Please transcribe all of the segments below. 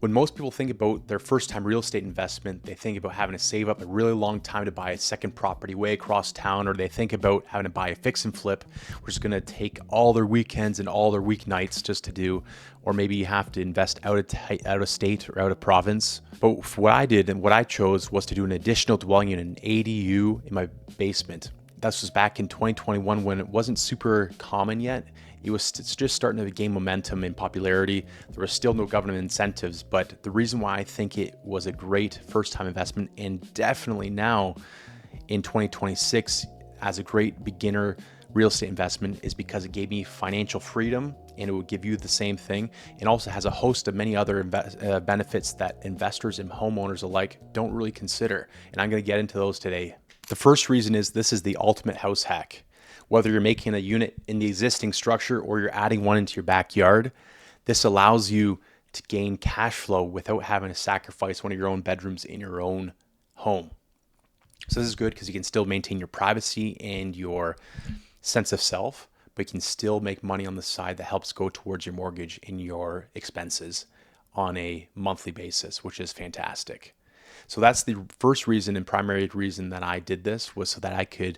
When most people think about their first time real estate investment, they think about having to save up a really long time to buy a second property way across town, or they think about having to buy a fix and flip, which is going to take all their weekends and all their weeknights just to do, or maybe you have to invest out of state or out of province. But what I did and what I chose was to do an additional dwelling unit, an ADU in my basement. This was back in 2021 when it wasn't super common yet. It's just starting to gain momentum and popularity. There was still no government incentives, but the reason why I think it was a great first-time investment, and definitely now in 2026 as a great beginner real estate investment, is because it gave me financial freedom, and it would give you the same thing. It also has a host of many other benefits that investors and homeowners alike don't really consider, and I'm going to get into those today. The first reason is this is the ultimate house hack. Whether you're making a unit in the existing structure or you're adding one into your backyard, this allows you to gain cash flow without having to sacrifice one of your own bedrooms in your own home. So this is good because you can still maintain your privacy and your sense of self, but you can still make money on the side that helps go towards your mortgage and your expenses on a monthly basis, which is fantastic. So that's the first reason and primary reason that I did this, was so that I could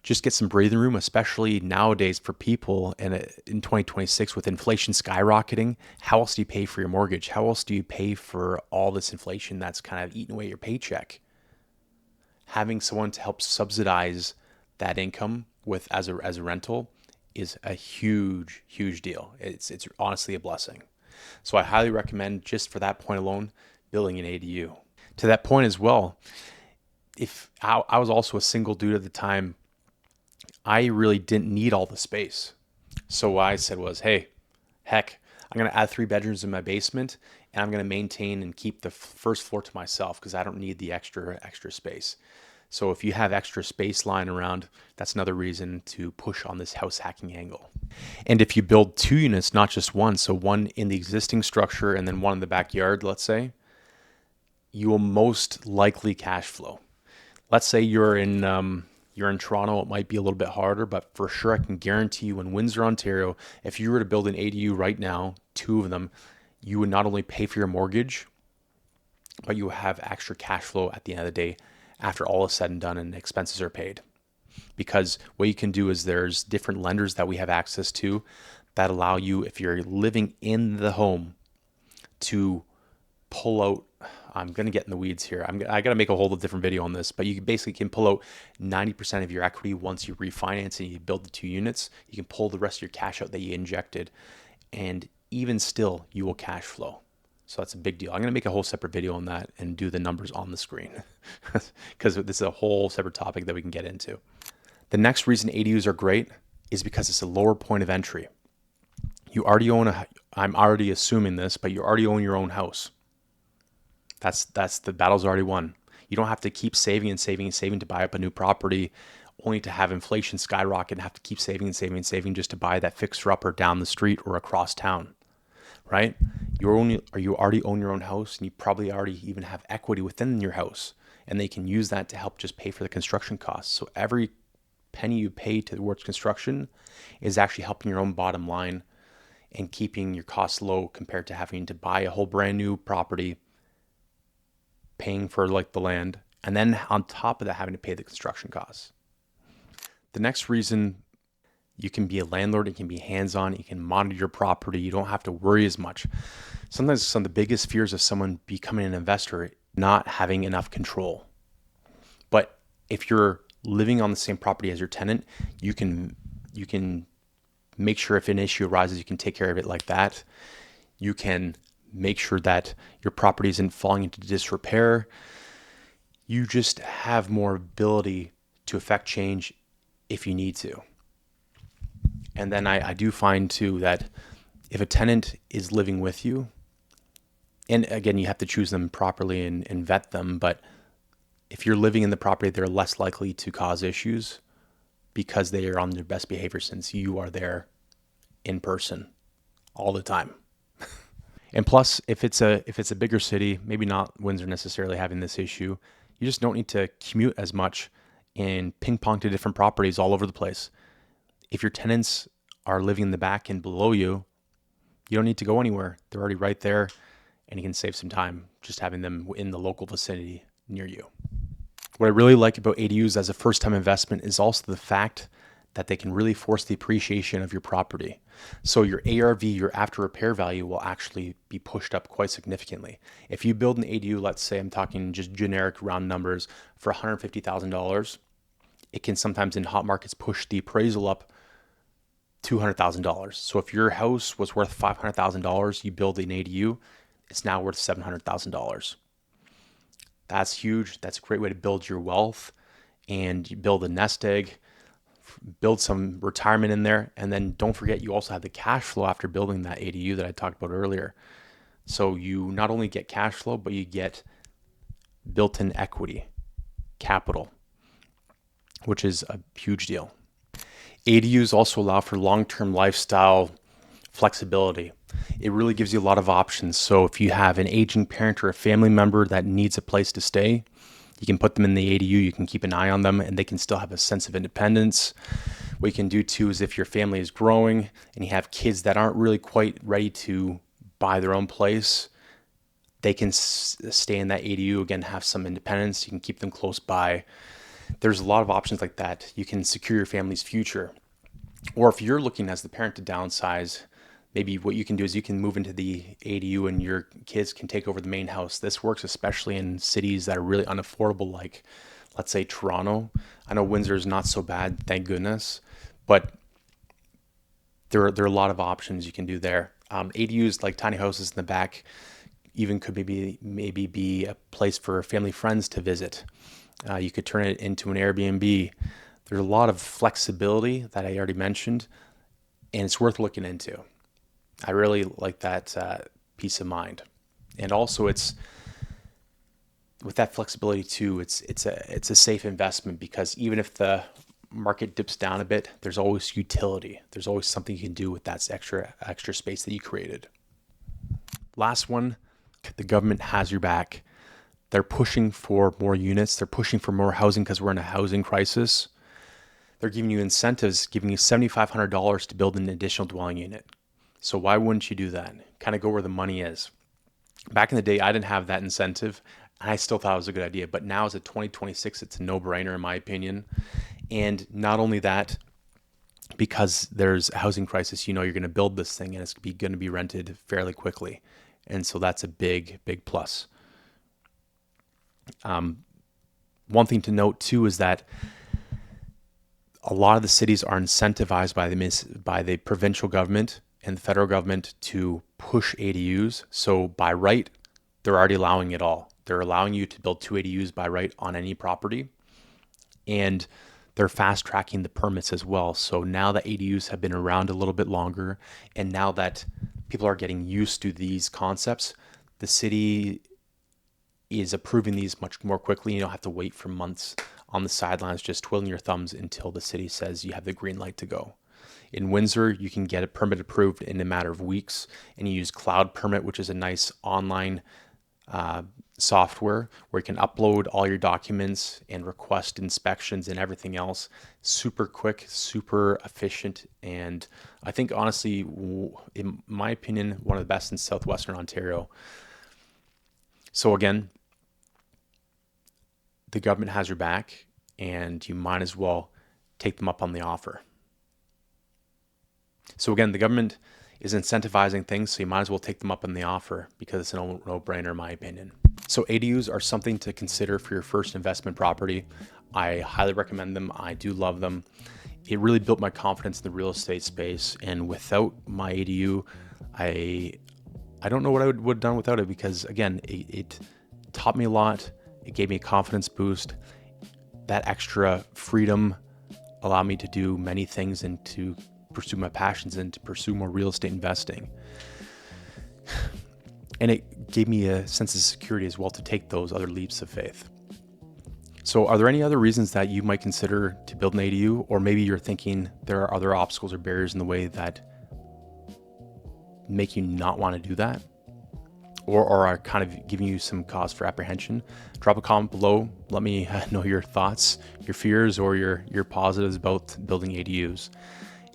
just get some breathing room, especially nowadays for people. And in 2026, with inflation skyrocketing, how else do you pay for your mortgage? How else do you pay for all this inflation that's kind of eating away your paycheck? Having someone to help subsidize that income with as a rental is a huge deal. It's honestly a blessing. So I highly recommend, just for that point alone, building an ADU. To that point as well, if I was also a single dude at the time, I really didn't need all the space. So what I said was, hey, heck, I'm going to add 3 bedrooms in my basement, and I'm going to maintain and keep the first floor to myself because I don't need the extra space. So if you have extra space lying around, that's another reason to push on this house hacking angle. And if you build 2 units, not just one, so one in the existing structure and then one in the backyard, let's say, you will most likely cash flow. Let's say you're in Toronto, it might be a little bit harder, but for sure I can guarantee you in Windsor, Ontario, if you were to build an ADU right now, 2 of them, you would not only pay for your mortgage, but you have extra cash flow at the end of the day after all is said and done and expenses are paid. Because what you can do is there's different lenders that we have access to that allow you, if you're living in the home, to pull out, I'm going to get in the weeds here. I got to make a whole different video on this, but you basically can pull out 90% of your equity once you refinance and you build the 2 units. You can pull the rest of your cash out that you injected, and even still, you will cash flow. So that's a big deal. I'm going to make a whole separate video on that and do the numbers on the screen because this is a whole separate topic that we can get into. The next reason ADUs are great is because it's a lower point of entry. You already own I'm already assuming this, but you already own your own house. That's the battle's already won. You don't have to keep saving and saving and saving to buy up a new property, only to have inflation skyrocket and have to keep saving and saving and saving just to buy that fixer-upper down the street or across town, right? You already own your own house, and you probably already even have equity within your house, and they can use that to help just pay for the construction costs. So every penny you pay towards construction is actually helping your own bottom line and keeping your costs low compared to having to buy a whole brand new property, paying for like the land, and then on top of that having to pay the construction costs. The next reason, you can be a landlord, you can be hands-on, you can monitor your property, you don't have to worry as much. Sometimes some of the biggest fears of someone becoming an investor, not having enough control. But if you're living on the same property as your tenant, you can make sure if an issue arises, you can take care of it like that. You can make sure that your property isn't falling into disrepair. You just have more ability to affect change if you need to. And then I do find too that if a tenant is living with you, and again, you have to choose them properly and vet them, but if you're living in the property, they're less likely to cause issues because they are on their best behavior since you are there in person all the time. And plus, if it's a bigger city, maybe not Windsor necessarily having this issue, you just don't need to commute as much and ping pong to different properties all over the place. If your tenants are living in the back and below you, you don't need to go anywhere. They're already right there, and you can save some time just having them in the local vicinity near you. What I really like about ADUs as a first-time investment is also the fact that they can really force the appreciation of your property. So your ARV, your after repair value, will actually be pushed up quite significantly. If you build an ADU, let's say I'm talking just generic round numbers, for $150,000, it can sometimes in hot markets push the appraisal up $200,000. So if your house was worth $500,000, you build an ADU, it's now worth $700,000. That's huge. That's a great way to build your wealth, and you build a nest egg, build some retirement in there. And then don't forget, you also have the cash flow after building that ADU that I talked about earlier. So you not only get cash flow, but you get built-in equity, capital, which is a huge deal. ADUs also allow for long-term lifestyle flexibility. It really gives you a lot of options. So if you have an aging parent or a family member that needs a place to stay, you can put them in the ADU, you can keep an eye on them, and they can still have a sense of independence. What you can do too is if your family is growing and you have kids that aren't really quite ready to buy their own place, they can stay in that ADU, again, have some independence. You can keep them close by. There's a lot of options like that. You can secure your family's future. Or if you're looking as the parent to downsize, maybe what you can do is you can move into the ADU and your kids can take over the main house. This works especially in cities that are really unaffordable, like let's say Toronto. I know Windsor is not so bad, thank goodness, but there are a lot of options you can do there. ADUs, like tiny houses in the back, even could maybe be a place for family friends to visit. You could turn it into an Airbnb. There's a lot of flexibility that I already mentioned, and it's worth looking into. I really like that peace of mind. And also it's with that flexibility too, it's a safe investment, because even if the market dips down a bit, there's always utility. There's always something you can do with that extra space that you created. Last one, the government has your back. They're pushing for more units. They're pushing for more housing because we're in a housing crisis. They're giving you incentives, giving you $7,500 to build an additional dwelling unit. So why wouldn't you do that? Kind of go where the money is. Back in the day, I didn't have that incentive, and I still thought it was a good idea. But now as a 2026, it's a no-brainer in my opinion. And not only that, because there's a housing crisis, you're going to build this thing and it's going to be rented fairly quickly. And so that's a big, big plus. One thing to note too is that a lot of the cities are incentivized by the provincial government and the federal government to push ADUs. So by right, they're already allowing it all. They're allowing you to build 2 ADUs by right on any property. And they're fast tracking the permits as well. So now that ADUs have been around a little bit longer, and now that people are getting used to these concepts, the city is approving these much more quickly. You don't have to wait for months on the sidelines just twiddling your thumbs until the city says you have the green light to go. In Windsor, you can get a permit approved in a matter of weeks, and you use Cloud Permit, which is a nice online software where you can upload all your documents and request inspections and everything else. Super quick, super efficient, and I think honestly, in my opinion, one of the best in Southwestern Ontario. So again, the government has your back, and you might as well take them up on the offer. So again, the government is incentivizing things, so you might as well take them up on the offer, because it's a no-brainer in my opinion. So ADUs are something to consider for your first investment property. I highly recommend them. I do love them. It really built my confidence in the real estate space, and without my ADU, I don't know what I would have done without it, because again, it taught me a lot. It gave me a confidence boost. That extra freedom allowed me to do many things and to pursue my passions and to pursue more real estate investing. And it gave me a sense of security as well to take those other leaps of faith. So are there any other reasons that you might consider to build an ADU? Or maybe you're thinking there are other obstacles or barriers in the way that make you not want to do that? Or are kind of giving you some cause for apprehension? Drop a comment below. Let me know your thoughts, your fears, or your positives about building ADUs.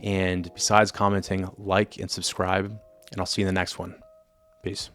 And besides commenting, like and subscribe, and I'll see you in the next one. Peace.